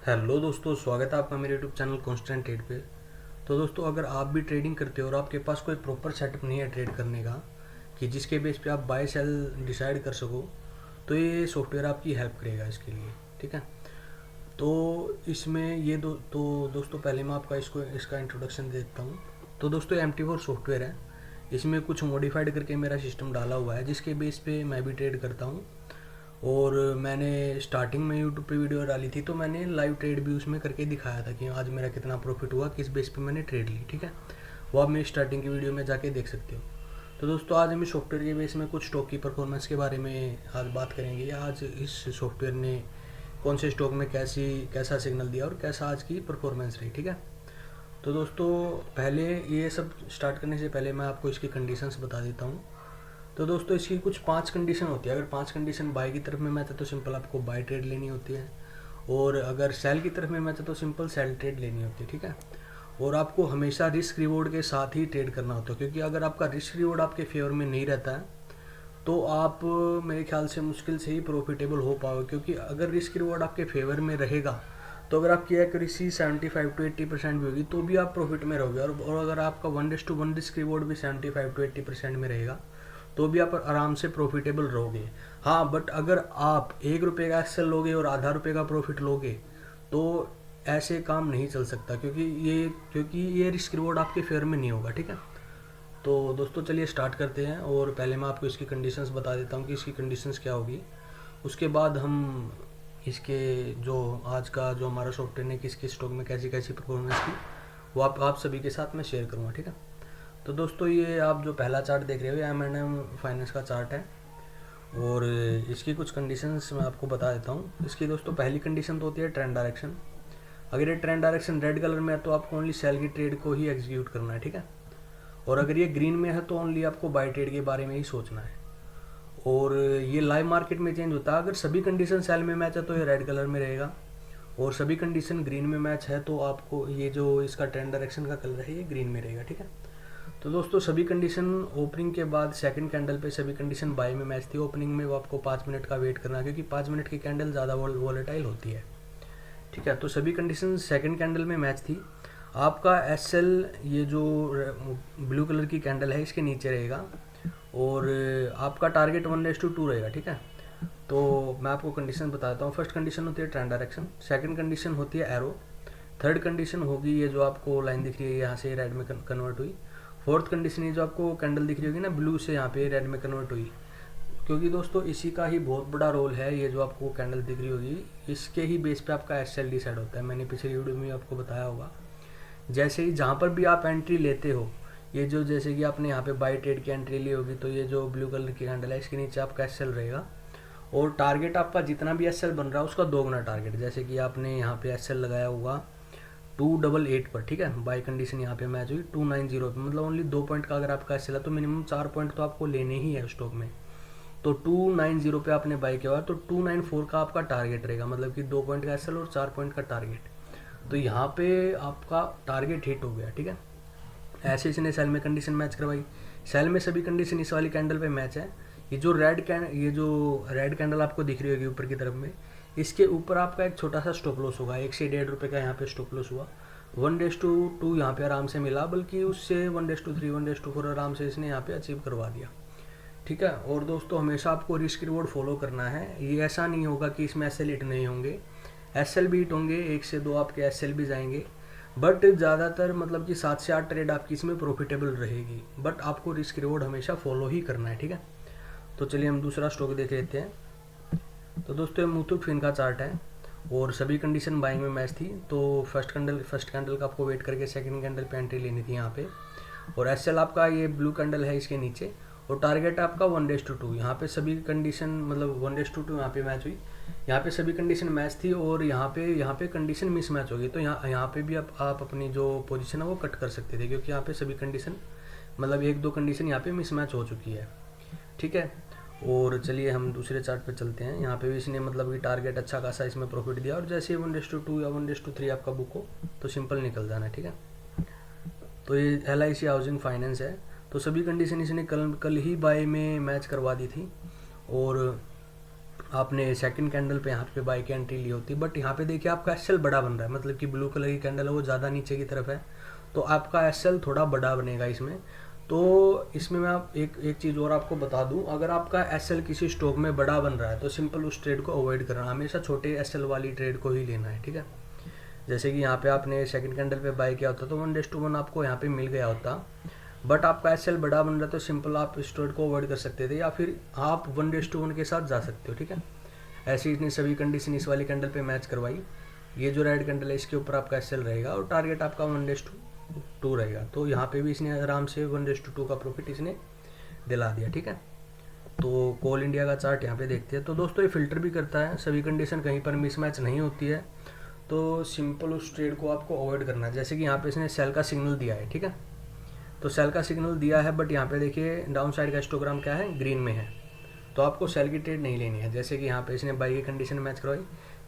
Hello दोस्तों, स्वागत है आपका मेरे यूट्यूब चैनल कॉन्स्टेंट ट्रेड पे। तो दोस्तों, अगर आप भी ट्रेडिंग करते हो और आपके पास कोई प्रॉपर सेटअप नहीं है ट्रेड करने का कि जिसके बेस पे आप बाय सेल डिसाइड कर सको, तो ये सॉफ्टवेयर आपकी हेल्प करेगा इसके लिए। ठीक है। तो इसमें तो दोस्तों, पहले मैं आपका इसका इंट्रोडक्शन दे देता हूँ। तो दोस्तों, MT4 सॉफ्टवेयर है। इसमें कुछ मॉडिफाइड करके मेरा सिस्टम डाला हुआ है जिसके बेस पे मैं भी ट्रेड करता हूँ। और मैंने स्टार्टिंग में यूट्यूब पे वीडियो डाली थी, तो मैंने लाइव ट्रेड भी उसमें करके दिखाया था कि आज मेरा कितना प्रॉफिट हुआ, किस बेस पे मैंने ट्रेड ली। ठीक है। वो आप मेरी स्टार्टिंग की वीडियो में जाके देख सकते हो। तो दोस्तों, आज हम इस सॉफ्टवेयर के बेस में कुछ स्टॉक की परफॉर्मेंस के बारे में आज बात करेंगे। आज इस सॉफ्टवेयर ने कौन से स्टॉक में कैसा सिग्नल दिया और कैसा आज की परफॉर्मेंस रही। ठीक है। तो दोस्तों, पहले ये सब स्टार्ट करने से पहले मैं आपको इसकी कंडीशंस बता देता हूँ। तो दोस्तों, इसकी कुछ 5 कंडीशन होती है। अगर 5 कंडीशन बाय की तरफ में मैच है तो सिंपल आपको बाय ट्रेड लेनी होती है, और अगर सेल की तरफ में मैच है तो सिंपल सेल ट्रेड लेनी होती है। ठीक है। और आपको हमेशा रिस्क रिवॉर्ड के साथ ही ट्रेड करना होता है, क्योंकि अगर आपका रिस्क रिवॉर्ड आपके फेवर में नहीं रहता है तो आप मेरे ख्याल से मुश्किल से ही प्रॉफिटेबल हो पाओगे। क्योंकि अगर रिस्क रिवॉर्ड आपके फेवर में रहेगा तो अगर आपकी एक्यूरेसी 75 to 80% भी होगी तो भी आप प्रॉफिट में रहोगे। और अगर आपका 1:1 रिस्क रिवॉर्ड भी 75 to 80% में रहेगा तो भी आप आराम से प्रॉफिटेबल रहोगे। हाँ, बट अगर आप 1 रुपये का एक्सेल लोगे और आधा रुपये का प्रॉफिट लोगे तो ऐसे काम नहीं चल सकता, क्योंकि ये रिस्क रिवॉर्ड आपके फेवर में नहीं होगा। ठीक है। तो दोस्तों, चलिए स्टार्ट करते हैं। और पहले मैं आपको इसकी कंडीशंस बता देता हूँ कि इसकी कंडीशंस क्या होगी। उसके बाद हम इसके जो आज का जो हमारा सॉफ्टवेयर ने किस किस स्टॉक में कैसी कैसी परफॉर्मेंस की, वो आप सभी के साथ मैं शेयर करूँगा। ठीक है। तो दोस्तों, ये आप जो पहला चार्ट देख रहे हो ये M&M फाइनेंस का चार्ट है। और इसकी कुछ कंडीशंस मैं आपको बता देता हूँ। इसकी दोस्तों पहली कंडीशन तो होती है ट्रेंड डायरेक्शन। अगर ये ट्रेंड डायरेक्शन रेड कलर में है तो आपको ओनली सेल की ट्रेड को ही एग्जीक्यूट करना है। ठीक है। और अगर ये ग्रीन में है तो ओनली आपको बाय ट्रेड के बारे में ही सोचना है। और ये लाइव मार्केट में चेंज होता है। अगर सभी कंडीशन सेल में मैच है तो ये रेड कलर में रहेगा, और सभी कंडीशन ग्रीन में मैच है तो आपको ये जो इसका ट्रेंड डायरेक्शन का कलर है ये ग्रीन में रहेगा। ठीक है। तो दोस्तों, सभी कंडीशन ओपनिंग के बाद सेकंड कैंडल पे सभी कंडीशन बाय में मैच थी। ओपनिंग में वो आपको 5 मिनट का वेट करना है, क्योंकि 5 मिनट की कैंडल ज़्यादा वॉलेटाइल होती है। ठीक है। तो सभी कंडीशन सेकंड कैंडल में मैच थी। आपका SL ये जो ब्लू कलर की कैंडल है इसके नीचे रहेगा, और आपका टारगेट 1:2 रहेगा। ठीक है। तो मैं आपको कंडीशन बताता हूँ। फर्स्ट कंडीशन होती है ट्रेंड डायरेक्शन, सेकंड कंडीशन होती है एरो, थर्ड कंडीशन होगी ये जो आपको लाइन दिख रही है यहाँ से रेड में कन्वर्ट हुई, फोर्थ कंडीशन ये जो आपको कैंडल दिख रही होगी ना ब्लू से यहाँ पे रेड में कन्वर्ट हुई। क्योंकि दोस्तों, इसी का ही बहुत बड़ा रोल है, ये जो आपको कैंडल दिख रही होगी इसके ही बेस पे आपका SL डिसाइड होता है। मैंने पिछली वीडियो में आपको बताया होगा। जैसे ही जहाँ पर भी आप एंट्री लेते हो, ये जो जैसे कि आपने यहाँ पे बाय ट्रेड की एंट्री ली होगी तो ये जो ब्लू कलर की कैंडल है इसके नीचे आपका SL रहेगा, और टारगेट आपका जितना भी SL बन रहा है उसका दोगुना टारगेट। जैसे कि आपने यहाँ पे SL लगाया होगा 288 पर। ठीक है। बाय कंडीशन यहाँ पे मैच हुई 290 पे, मतलब ओनली 2 पॉइंट का अगर आपका SL है तो मिनिमम 4 पॉइंट तो आपको लेने ही है स्टॉक में। तो 290 पे आपने बाय किया हुआ तो 294 का आपका टारगेट रहेगा, मतलब कि 2 पॉइंट का SL और 4 पॉइंट का टारगेट। तो यहाँ पे आपका टारगेट हिट हो गया। ठीक है। ऐसे इसने सेल में कंडीशन मैच करवाई। सेल में सभी कंडीशन इस वाली कैंडल पे मैच है। ये जो रेड कैंडल आपको दिख रही होगी ऊपर की तरफ में, इसके ऊपर आपका एक छोटा सा स्टॉप लॉस होगा। 1 से 1.5 रुपये का यहाँ पे स्टॉप लॉस हुआ। 1:2 यहाँ पे आराम से मिला, बल्कि उससे 1:3 1:4 आराम से इसने यहाँ पे अचीव करवा दिया। ठीक है। और दोस्तों, हमेशा आपको रिस्क रिवॉर्ड फॉलो करना है। ये ऐसा नहीं होगा कि इसमें SL हिट नहीं होंगे, SL भी हिट होंगे, 1 से 2 आपके SL भी जाएंगे, बट ज़्यादातर मतलब कि 7 से 8 ट्रेड आपकी इसमें प्रॉफिटेबल रहेगी। बट आपको रिस्क रिवॉर्ड हमेशा फॉलो ही करना है। ठीक है। तो चलिए हम दूसरा स्टॉक देख लेते हैं। तो दोस्तों, ये मुथूट फिन का चार्ट है, और सभी कंडीशन बाइंग में मैच थी। तो फर्स्ट कैंडल का आपको वेट करके सेकंड कैंडल पे एंट्री लेनी थी यहाँ पे। और SL आपका ये ब्लू कैंडल है इसके नीचे, और टारगेट आपका 1:2। यहाँ पे सभी कंडीशन मतलब 1:2 यहाँ पे मैच हुई। यहाँ पे सभी कंडीशन मैच थी, और यहाँ पे कंडीशन मिस मैच होगी। तो यहाँ पे भी आप अपनी जो पोजीशन है वो कट कर सकते थे, क्योंकि यहाँ पे सभी कंडीशन मतलब 1-2 कंडीशन यहाँ पे मिस मैच हो चुकी है। ठीक है। और चलिए हम दूसरे चार्ट पे चलते हैं। यहाँ पे भी इसने मतलब कि टारगेट अच्छा खासा इसमें प्रॉफिट दिया, और जैसे 1:2 या 1:3 आपका बुक हो तो सिंपल निकल जाना है। ठीक है। तो ये LIC हाउसिंग फाइनेंस है। तो सभी कंडीशन इसने कल कल ही बाय में मैच करवा दी थी, और आपने सेकंड कैंडल पे यहाँ पे बाई की एंट्री ली होती, बट यहाँ पे देखिए आपका एस एल बड़ा बन रहा है, मतलब कि ब्लू कलर की कैंडल है वो ज़्यादा नीचे की तरफ है, तो आपका एस एल थोड़ा बड़ा बनेगा इसमें। तो इसमें मैं आप एक चीज़ और आपको बता दूं, अगर आपका एस एल किसी स्टॉक में बड़ा बन रहा है तो सिंपल उस ट्रेड को अवॉइड करना, हमेशा छोटे एस एल वाली ट्रेड को ही लेना है, ठीक है। जैसे कि यहाँ पे आपने सेकंड कैंडल पे बाय किया होता तो 1:1 आपको यहाँ पे मिल गया होता, बट आपका एस एल बड़ा बन रहा है तो सिंपल आप इस ट्रेड को अवॉइड कर सकते थे, या फिर आप 1:1 के साथ जा सकते हो, ठीक है। ऐसे ही इसने सभी कंडीशन इस वाली कैंडल पे मैच करवाई। ये जो रेड कैंडल है इसके ऊपर आपका एस एल रहेगा और टारगेट आपका 1:2 रहेगा, तो यहाँ पे भी इसने आराम से 1:2 का प्रॉफिट इसने दिला दिया, ठीक है। तो कोल इंडिया का चार्ट यहाँ पे देखते हैं। तो दोस्तों ये फिल्टर भी करता है, सभी कंडीशन कहीं पर मिसमैच नहीं होती है, तो सिंपल उस ट्रेड को आपको अवॉइड करना है। जैसे कि यहाँ पे इसने सेल का सिग्नल दिया है, ठीक है, तो सेल का सिग्नल दिया है, बट यहाँ पे देखिए डाउन साइड का हिस्टोग्राम क्या है, ग्रीन में है, तो आपको सेल की ट्रेड नहीं लेनी है। जैसे कि यहाँ पे इसने बाई की कंडीशन मैच करवाई,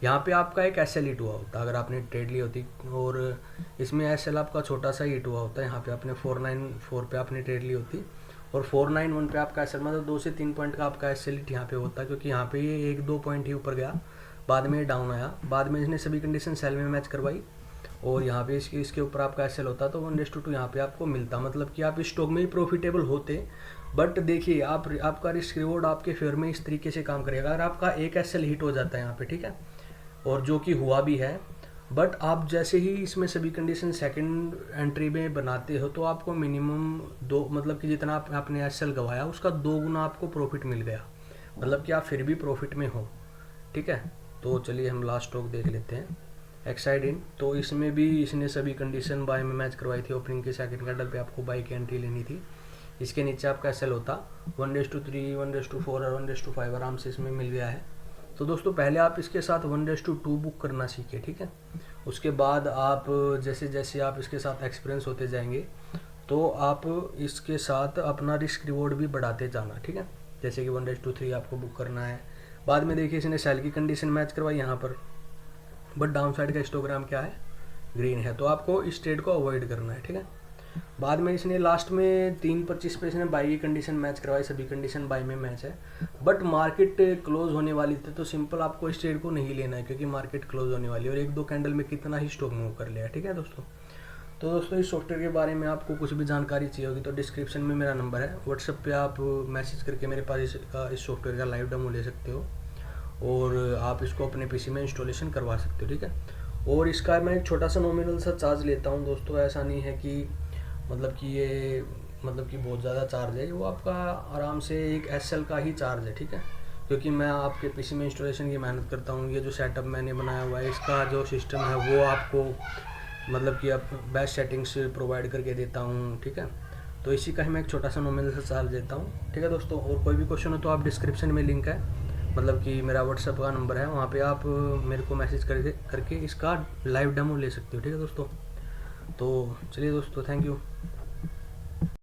यहाँ पे आपका एक एस एल ईट हुआ होता अगर आपने ट्रेड ली होती, और इसमें एस एल आपका छोटा सा ईट हुआ होता है, यहाँ पे आपने 494 पे आपने ट्रेड ली होती, और 491 पे आपका एस एल, मतलब 2 से 3 पॉइंट का आपका एस एल ईट यहाँ पे होता है, क्योंकि यहाँ पे ये 1-2 पॉइंट ही ऊपर गया, बाद में डाउन आया, बाद में इसने सभी कंडीशन सेल में मैच करवाई, और यहाँ पे इसके ऊपर आपका एस एल होता तो 1:2 यहाँ पे आपको मिलता, मतलब कि आप इस स्टॉक में ही प्रॉफिटेबल होते। बट देखिए आपका रिस्क रिवॉर्ड आपके फेवर में इस तरीके से काम करेगा, अगर आपका एक एस एल हिट हो जाता है यहाँ पे, ठीक है, और जो कि हुआ भी है, बट आप जैसे ही इसमें सभी कंडीशन सेकंड एंट्री में बनाते हो तो आपको मिनिमम दो, मतलब कि जितना आपने एस एल गवाया उसका 2 गुना आपको प्रॉफिट मिल गया, मतलब कि आप फिर भी प्रॉफिट में हो, ठीक है। तो चलिए हम लास्ट स्टॉक देख लेते हैं, एक्साइड इन। तो इसमें भी इसने सभी कंडीशन बाय में मैच करवाई थी, ओपनिंग के सेकंड कैंडल पे आपको बाई की एंट्री लेनी थी, इसके नीचे आपका एस एल होता 1:3, 1:4 और 1:5 आराम से इसमें मिल गया है। तो दोस्तों पहले आप इसके साथ 1:2 बुक करना सीखे, ठीक है, उसके बाद आप जैसे जैसे आप इसके साथ एक्सपीरियंस होते जाएंगे तो आप इसके साथ अपना रिस्क रिवॉर्ड भी बढ़ाते जाना, ठीक है। जैसे कि 1:3 आपको बुक करना है, बाद में देखिए इसने सेल की कंडीशन मैच करवाई यहाँ पर, बट डाउन साइड का हिस्टोग्राम क्या है, ग्रीन है, तो आपको इस ट्रेड को अवॉइड करना है, ठीक है। बाद में इसने लास्ट में 3:25 पे इसने बाई की कंडीशन मैच करवाई, सभी कंडीशन बाई में मैच है, बट मार्केट क्लोज होने वाली थी, तो सिंपल आपको इस ट्रेड को नहीं लेना है, क्योंकि मार्केट क्लोज होने वाली है, और 1-2 कैंडल में कितना ही स्टॉक मूव कर लिया, ठीक है दोस्तों। तो दोस्तों इस सॉफ्टवेयर के बारे में आपको कुछ भी जानकारी चाहिए होगी तो डिस्क्रिप्शन में मेरा नंबर है, व्हाट्सएप पे आप मैसेज करके मेरे पास इस सॉफ्टवेयर का लाइव डेमो ले सकते हो, और आप इसको अपने पीसी में इंस्टॉलेशन करवा सकते हो, ठीक है। और इसका मैं एक छोटा सा नॉमिनल सा चार्ज लेता हूँ दोस्तों, ऐसा नहीं है कि मतलब कि ये मतलब कि बहुत ज़्यादा चार्ज है, वो आपका आराम से एक एस एल का ही चार्ज है, ठीक है, क्योंकि मैं आपके पीसी में इंस्टॉलेशन की मेहनत करता हूँ। ये जो सेटअप मैंने बनाया हुआ है इसका जो सिस्टम है वो आपको मतलब कि आप बेस्ट सेटिंग्स प्रोवाइड करके देता हूँ, ठीक है। तो इसी का ही मैं एक छोटा सा नॉमिनल सा चार्ज देता हूँ, ठीक है दोस्तों। और कोई भी क्वेश्चन हो तो आप डिस्क्रिप्शन में लिंक है, मतलब कि मेरा व्हाट्सएप का नंबर है, वहाँ पे आप मेरे को मैसेज करके इसका लाइव डेमो ले सकते हो, ठीक है दोस्तों। तो चलिए दोस्तों, थैंक यू।